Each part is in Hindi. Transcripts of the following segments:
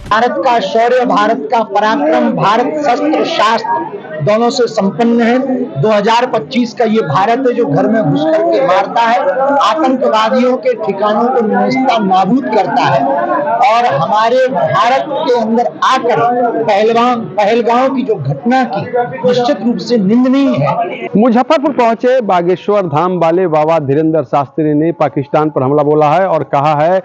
भारत का शौर्य, भारत का पराक्रम, भारत शस्त्र शास्त्र दोनों से संपन्न है। 2025 का ये भारत है जो घर में घुस करके मारता है, आतंकवादियों के ठिकानों को नेस्ता नाबूद करता है और हमारे भारत के अंदर आकर पहलगांव की जो घटना की निश्चित रूप से निंदनीय है। मुजफ्फरपुर पहुंचे बागेश्वर धाम वाले बाबा धीरेंद्र शास्त्री ने पाकिस्तान पर हमला बोला है और कहा है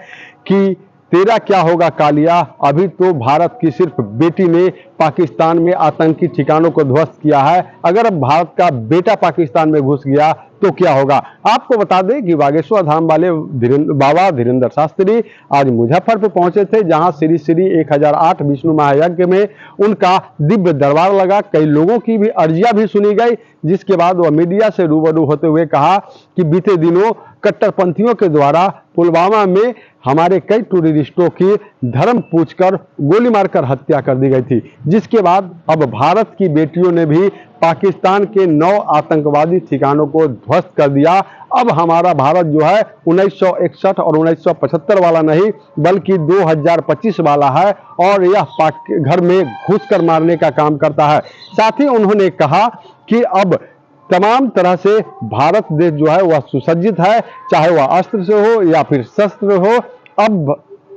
कि तेरा क्या होगा कालिया। अभी तो भारत की सिर्फ बेटी ने पाकिस्तान में आतंकी ठिकानों को ध्वस्त किया है, अगर अब भारत का बेटा पाकिस्तान में घुस गया तो क्या होगा। आपको बता दें कि बागेश्वर धाम वाले बाबा धीरेंद्र शास्त्री आज मुजफ्फरपुर पहुंचे थे, जहां श्री श्री 1008 विष्णु महायज्ञ में उनका दिव्य दरबार लगा। कई लोगों की भी अर्जियां भी सुनी गई, जिसके बाद वह मीडिया से रूबरू होते हुए कहा कि बीते दिनों कट्टरपंथियों के द्वारा पुलवामा में हमारे कई टूरिस्टों की धर्म पूछकर गोली मारकर हत्या कर दी गई थी, जिसके बाद अब भारत की बेटियों ने भी पाकिस्तान के 9 आतंकवादी ठिकानों को ध्वस्त कर दिया। अब हमारा भारत जो है 1961 और 1975 वाला नहीं बल्कि 2025 वाला है और यह घर में घुसकर मारने का काम करता है। साथ ही उन्होंने कहा कि अब तमाम तरह से भारत देश जो है वह सुसज्जित है, चाहे वह अस्त्र से हो या फिर शस्त्र हो। अब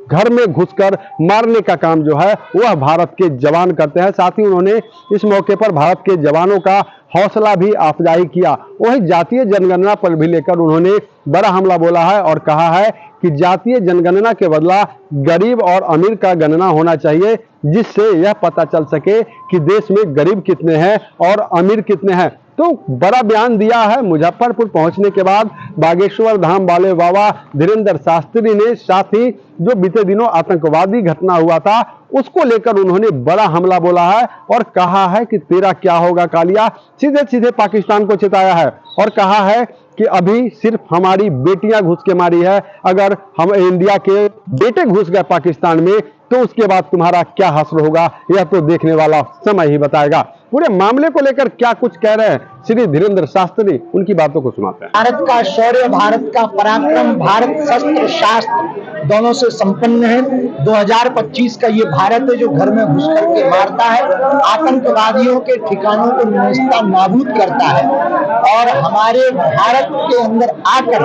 घर में घुसकर मारने का काम जो है वह भारत के जवान करते हैं। साथ ही उन्होंने इस मौके पर भारत के जवानों का हौसला भी अफजाई किया। वही जातीय जनगणना पर भी लेकर उन्होंने बड़ा हमला बोला है और कहा है कि जातीय जनगणना के बदला गरीब और अमीर का गणना होना चाहिए, जिससे यह पता चल सके कि देश में गरीब कितने हैं और अमीर कितने हैं। तो बड़ा बयान दिया है मुजफ्फरपुर पहुंचने के बाद बागेश्वर धाम वाले बाबा धीरेंद्र शास्त्री ने। साथ ही जो बीते दिनों आतंकवादी घटना हुआ था उसको लेकर उन्होंने बड़ा हमला बोला है और कहा है कि तेरा क्या होगा कालिया। सीधे सीधे पाकिस्तान को चिताया है और कहा है कि अभी सिर्फ हमारी बेटियां घुस के मारी है, अगर हम इंडिया के बेटे घुस गए पाकिस्तान में तो उसके बाद तुम्हारा क्या हश्र होगा, यह तो देखने वाला समय ही बताएगा। पूरे मामले को लेकर क्या कुछ कह रहे हैं श्री धीरेंद्र शास्त्री, उनकी बातों को सुनाते हैं। भारत का शौर्य, भारत का पराक्रम, भारत शस्त्र शास्त्र दोनों से संपन्न है। 2025 का ये भारत है जो घर में घुस करके मारता है, आतंकवादियों के ठिकानों को नेस्ता नाबूद करता है और हमारे भारत के अंदर आकर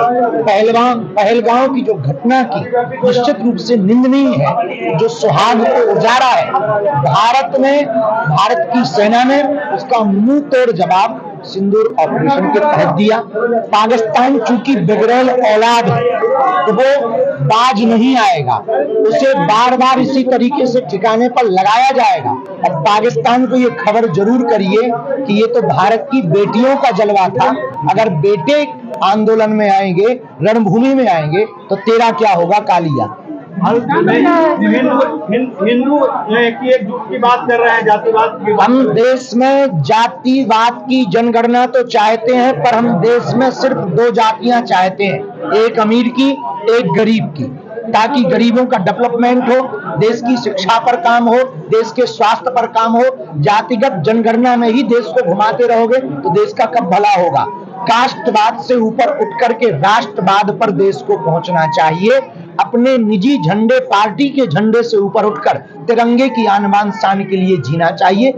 पहलगांव की जो घटना की निश्चित रूप से निंदनीय है, जो सुहाग को उजाड़ा है। भारत की सेना ने उसका मुंह तोड़ जवाब सिंदूर ऑपरेशन के तहत दिया। पाकिस्तान चूंकि बिगड़ैल औलाद है तो वो बाज नहीं आएगा, उसे बार बार इसी तरीके से ठिकाने पर लगाया जाएगा। अब पाकिस्तान को ये खबर जरूर करिए कि ये तो भारत की बेटियों का जलवा था, अगर बेटे आंदोलन में आएंगे, रणभूमि में आएंगे तो तेरा क्या होगा कालिया। हिंदू की एकजुट की बात कर रहे हैं, जातिवाद की बात। हम देश में जातिवाद की जनगणना तो चाहते हैं, पर हम देश में सिर्फ 2 जातियां चाहते हैं, एक अमीर की, एक गरीब की, ताकि गरीबों का डेवलपमेंट हो, देश की शिक्षा पर काम हो, देश के स्वास्थ्य पर काम हो। जातिगत जनगणना में ही देश को घुमाते रहोगे तो देश का कब भला होगा। कास्टवाद से ऊपर उठ करके राष्ट्रवाद पर देश को पहुंचना चाहिए। अपने निजी झंडे, पार्टी के झंडे से ऊपर उठकर तिरंगे की आन बान शान के लिए जीना चाहिए।